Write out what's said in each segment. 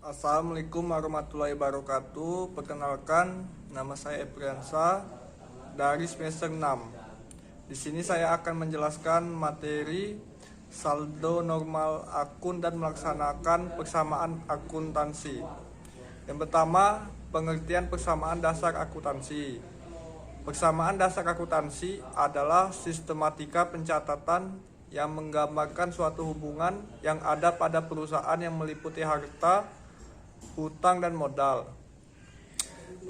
Assalamualaikum warahmatullahi wabarakatuh. Perkenalkan, nama saya Epriansa dari semester 6. Di sini saya akan menjelaskan materi saldo normal akun dan melaksanakan persamaan akuntansi. Yang pertama, pengertian persamaan dasar akuntansi. Persamaan dasar akuntansi adalah sistematika pencatatan yang menggambarkan suatu hubungan yang ada pada perusahaan yang meliputi harta, hutang, dan modal.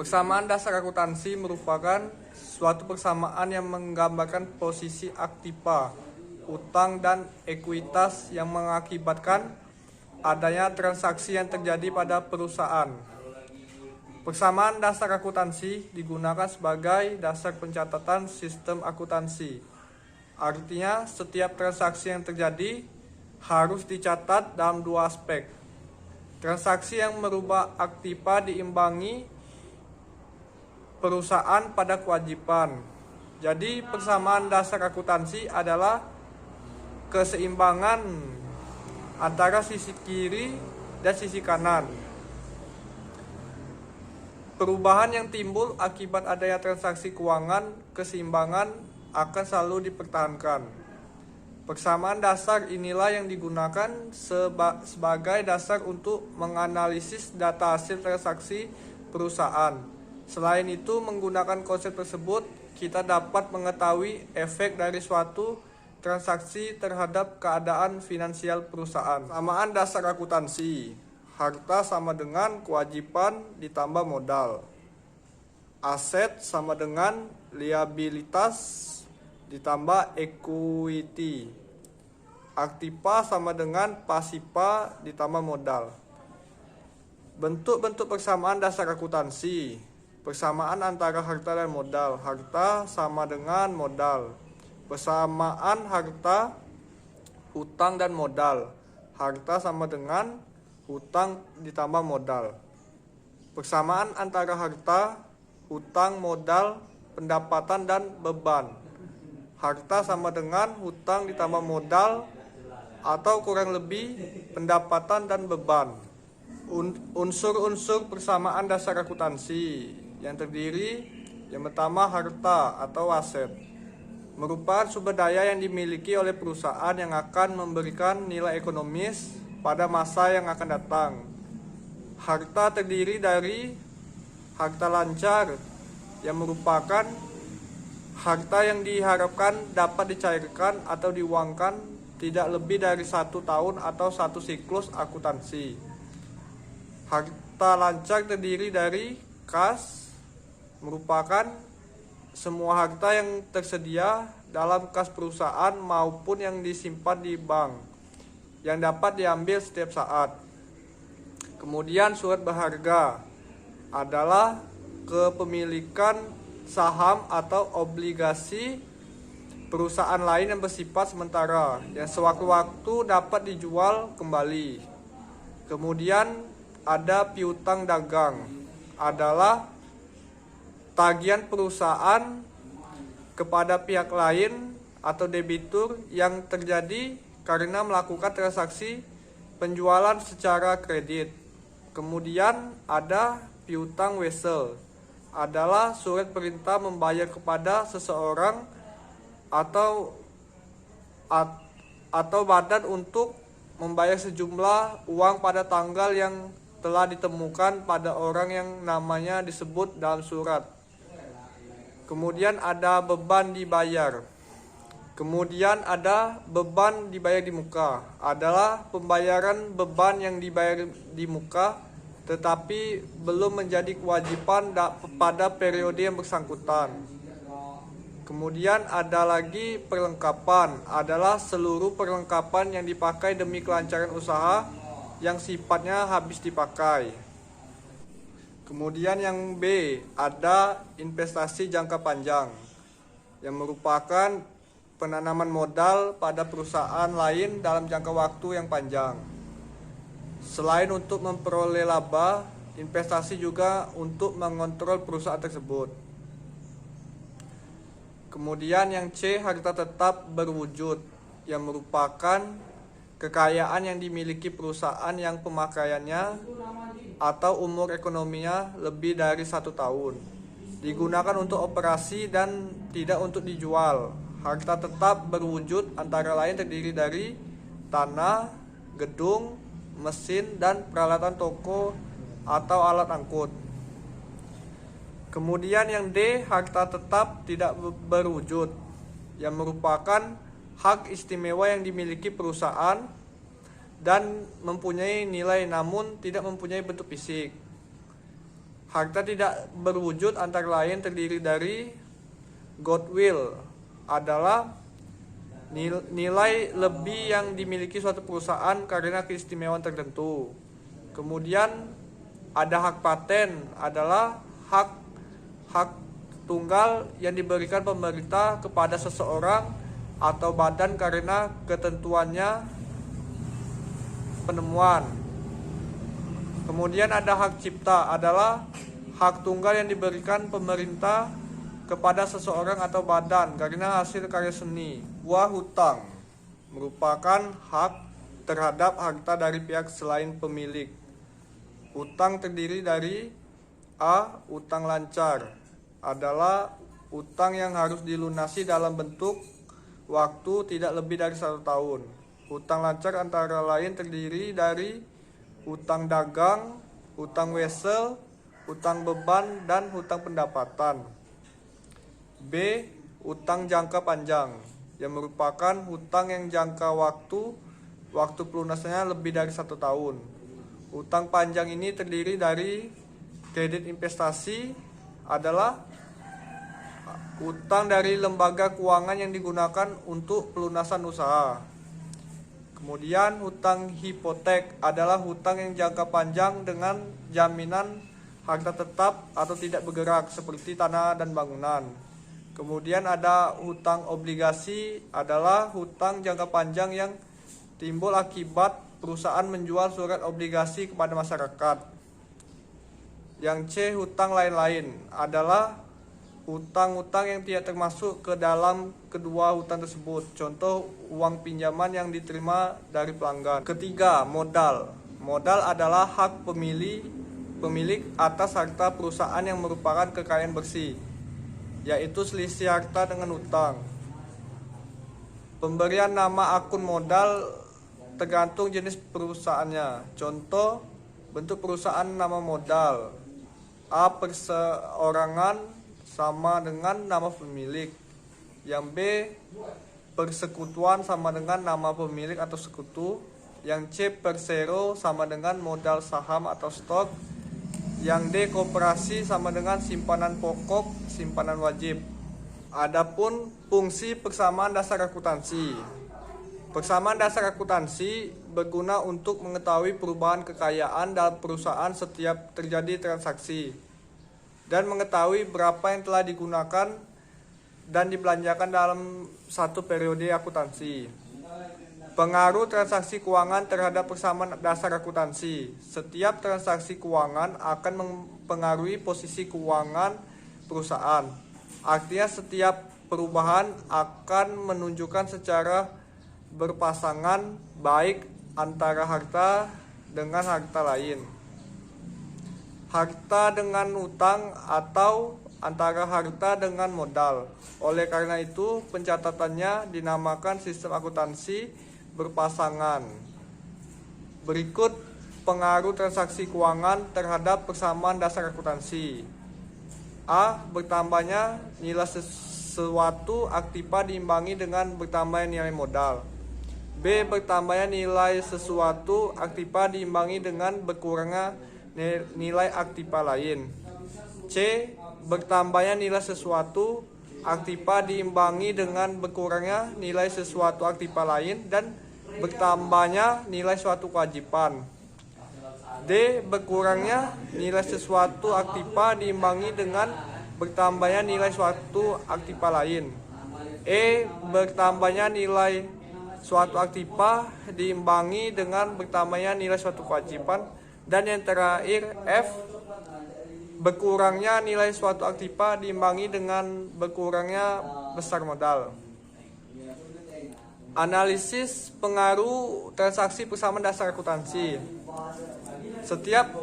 Persamaan dasar akuntansi merupakan suatu persamaan yang menggambarkan posisi aktiva, hutang, dan ekuitas yang mengakibatkan adanya transaksi yang terjadi pada perusahaan. Persamaan dasar akuntansi digunakan sebagai dasar pencatatan sistem akuntansi. Artinya, setiap transaksi yang terjadi harus dicatat dalam dua aspek. Transaksi yang merubah aktiva diimbangi perusahaan pada kewajiban. Jadi persamaan dasar akuntansi adalah keseimbangan antara sisi kiri dan sisi kanan. Perubahan yang timbul akibat adanya transaksi keuangan, keseimbangan akan selalu dipertahankan. Persamaan dasar inilah yang digunakan sebagai dasar untuk menganalisis data hasil transaksi perusahaan. Selain itu, menggunakan konsep tersebut, kita dapat mengetahui efek dari suatu transaksi terhadap keadaan finansial perusahaan. Persamaan dasar akuntansi. Harta sama dengan kewajiban ditambah modal. Aset sama dengan liabilitas ditambah equity. Aktiva sama dengan pasiva ditambah modal. Bentuk-bentuk persamaan dasar akuntansi. Persamaan antara harta dan modal. Harta sama dengan modal. Persamaan harta, hutang, dan modal. Harta sama dengan hutang ditambah modal. Persamaan antara harta, hutang, modal, pendapatan, dan beban. Harta sama dengan hutang ditambah modal atau kurang lebih pendapatan dan beban. Unsur-unsur persamaan dasar akuntansi yang terdiri yang pertama harta atau aset. Merupakan sumber daya yang dimiliki oleh perusahaan yang akan memberikan nilai ekonomis pada masa yang akan datang. Harta terdiri dari harta lancar yang merupakan harta yang diharapkan dapat dicairkan atau diuangkan tidak lebih dari 1 tahun atau 1 siklus akuntansi. Harta lancar terdiri dari kas, merupakan semua harta yang tersedia dalam kas perusahaan maupun yang disimpan di bank, yang dapat diambil setiap saat. Kemudian surat berharga adalah kepemilikan saham atau obligasi perusahaan lain yang bersifat sementara yang sewaktu-waktu dapat dijual kembali. Kemudian ada piutang dagang, adalah tagihan perusahaan kepada pihak lain atau debitur yang terjadi karena melakukan transaksi penjualan secara kredit. Kemudian ada piutang wesel, adalah surat perintah membayar kepada seseorang atau badan untuk membayar sejumlah uang pada tanggal yang telah ditemukan pada orang yang namanya disebut dalam surat. Kemudian ada beban dibayar. Kemudian ada beban dibayar di muka, adalah pembayaran beban yang dibayar di muka tetapi belum menjadi kewajiban pada periode yang bersangkutan. Kemudian ada lagi perlengkapan, adalah seluruh perlengkapan yang dipakai demi kelancaran usaha yang sifatnya habis dipakai. Kemudian yang B, ada investasi jangka panjang yang merupakan penanaman modal pada perusahaan lain dalam jangka waktu yang panjang. Selain untuk memperoleh laba, investasi juga untuk mengontrol perusahaan tersebut. Kemudian yang C, harta tetap berwujud yang merupakan kekayaan yang dimiliki perusahaan yang pemakaiannya atau umur ekonominya lebih dari 1 tahun. Digunakan untuk operasi dan tidak untuk dijual. Harta tetap berwujud antara lain terdiri dari tanah, gedung, mesin, dan peralatan toko atau alat angkut. Kemudian yang D, harta tetap tidak berwujud, yang merupakan hak istimewa yang dimiliki perusahaan dan mempunyai nilai namun tidak mempunyai bentuk fisik. Harta tidak berwujud antara lain terdiri dari goodwill, adalah nilai lebih yang dimiliki suatu perusahaan karena keistimewaan tertentu. Kemudian ada hak paten, adalah hak tunggal yang diberikan pemerintah kepada seseorang atau badan karena ketentuannya penemuan. Kemudian ada hak cipta, adalah hak tunggal yang diberikan pemerintah kepada seseorang atau badan karena hasil karya seni. Buah hutang merupakan hak terhadap harta dari pihak selain pemilik. Hutang terdiri dari A. Hutang lancar, adalah hutang yang harus dilunasi dalam bentuk waktu tidak lebih dari 1 tahun. Hutang lancar antara lain terdiri dari hutang dagang, hutang wesel, hutang beban, dan hutang pendapatan. B. Hutang jangka panjang, yang merupakan hutang yang jangka waktu pelunasannya lebih dari 1 tahun. Hutang panjang ini terdiri dari kredit investasi, adalah hutang dari lembaga keuangan yang digunakan untuk pelunasan usaha. Kemudian hutang hipotek adalah hutang yang jangka panjang dengan jaminan harta tetap atau tidak bergerak seperti tanah dan bangunan. Kemudian ada hutang obligasi, adalah hutang jangka panjang yang timbul akibat perusahaan menjual surat obligasi kepada masyarakat. Yang C, hutang lain-lain, adalah hutang-hutang yang tidak termasuk ke dalam kedua hutang tersebut. Contoh uang pinjaman yang diterima dari pelanggan. Ketiga, modal. Modal adalah hak pemilik atas harta perusahaan yang merupakan kekayaan bersih, yaitu selisih harta dengan hutang. Pemberian nama akun modal tergantung jenis perusahaannya. Contoh bentuk perusahaan nama modal. A. Perseorangan sama dengan nama pemilik. Yang B. Persekutuan sama dengan nama pemilik atau sekutu. Yang C. Persero sama dengan modal saham atau stok. Yang D. Koperasi sama dengan simpanan pokok, simpanan wajib. Adapun fungsi persamaan dasar akuntansi. Persamaan dasar akuntansi berguna untuk mengetahui perubahan kekayaan dalam perusahaan setiap terjadi transaksi dan mengetahui berapa yang telah digunakan dan dibelanjakan dalam satu periode akuntansi. Pengaruh transaksi keuangan terhadap persamaan dasar akuntansi. Setiap transaksi keuangan akan mempengaruhi posisi keuangan perusahaan. Artinya setiap perubahan akan menunjukkan secara berpasangan baik antara harta dengan harta lain, harta dengan utang, atau antara harta dengan modal. Oleh karena itu, pencatatannya dinamakan sistem akuntansi berpasangan. Berikut pengaruh transaksi keuangan terhadap persamaan dasar akuntansi. A. Bertambahnya nilai sesuatu aktiva diimbangi dengan bertambahnya nilai modal. B. Bertambahnya nilai sesuatu aktiva diimbangi dengan berkurangnya nilai aktiva lain. C. Bertambahnya nilai sesuatu aktiva diimbangi dengan berkurangnya nilai sesuatu aktiva lain dan bertambahnya nilai suatu kewajiban. D. Berkurangnya nilai sesuatu aktiva diimbangi dengan bertambahnya nilai suatu aktiva lain. E. Bertambahnya nilai suatu aktiva diimbangi dengan bertambahnya nilai suatu kewajiban. Dan yang terakhir F. Berkurangnya nilai suatu aktiva diimbangi dengan berkurangnya besar modal. Analisis pengaruh transaksi persamaan dasar akuntansi. Setiap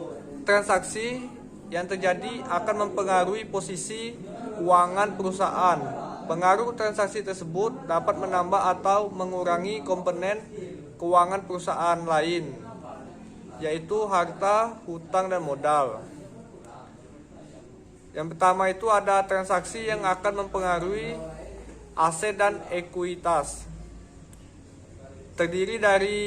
transaksi yang terjadi akan mempengaruhi posisi keuangan perusahaan. Pengaruh transaksi tersebut dapat menambah atau mengurangi komponen keuangan perusahaan lain, yaitu harta, hutang, dan modal. Yang pertama itu ada transaksi yang akan mempengaruhi aset dan ekuitas. Terdiri dari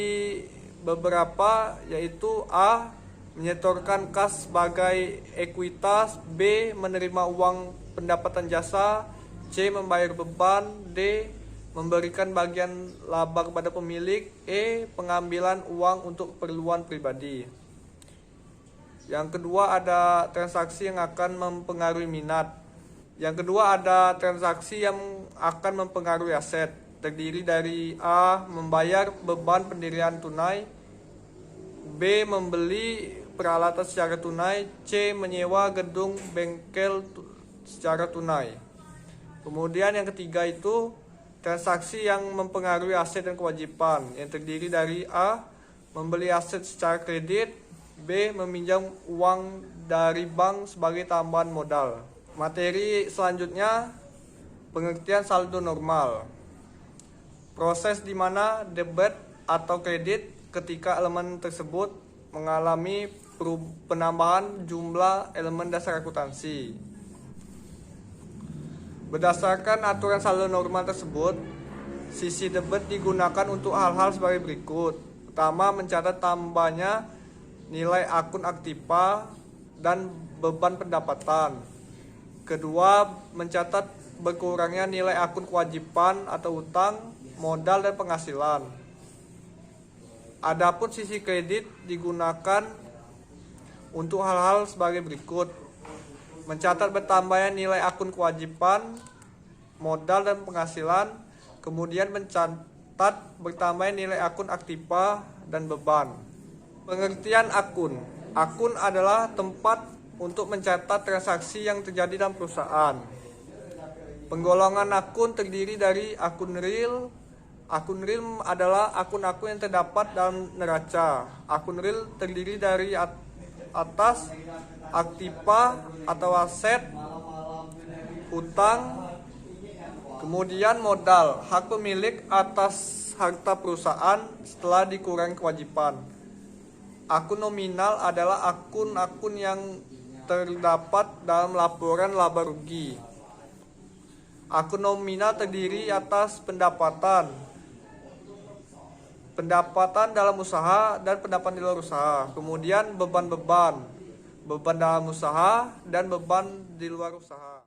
beberapa, yaitu A. menyetorkan kas sebagai ekuitas, B. menerima uang pendapatan jasa, C. membayar beban, D. memberikan bagian laba kepada pemilik, E. pengambilan uang untuk keperluan pribadi. Yang kedua ada transaksi yang akan mempengaruhi minat. Yang kedua ada transaksi yang akan mempengaruhi aset. Terdiri dari A. membayar beban pendirian tunai, B. membeli peralatan secara tunai, C. menyewa gedung bengkel secara tunai. Kemudian yang ketiga itu transaksi yang mempengaruhi aset dan kewajiban, yang terdiri dari A. membeli aset secara kredit, B. meminjam uang dari bank sebagai tambahan modal. Materi selanjutnya, pengertian saldo normal. Proses di mana debit atau kredit ketika elemen tersebut mengalami penambahan jumlah elemen dasar akuntansi. Berdasarkan aturan saldo normal tersebut, sisi debit digunakan untuk hal-hal sebagai berikut. Pertama, mencatat tambahnya nilai akun aktiva dan beban pendapatan. Kedua, mencatat berkurangnya nilai akun kewajiban atau hutang, modal, dan penghasilan. Adapun sisi kredit digunakan untuk hal-hal sebagai berikut: mencatat bertambahnya nilai akun kewajiban, modal, dan penghasilan. Kemudian mencatat bertambahnya nilai akun aktiva dan beban. Pengertian akun. Akun adalah tempat untuk mencatat transaksi yang terjadi dalam perusahaan. Penggolongan akun terdiri dari akun real. Akun real adalah akun-akun yang terdapat dalam neraca. Akun real terdiri dari atas aktiva atau aset, hutang, kemudian modal, hak pemilik atas harta perusahaan setelah dikurangi kewajiban. Akun nominal adalah akun-akun yang terdapat dalam laporan laba rugi. Akun nominal terdiri atas pendapatan dalam usaha dan pendapatan di luar usaha. Kemudian beban dalam usaha dan beban di luar usaha.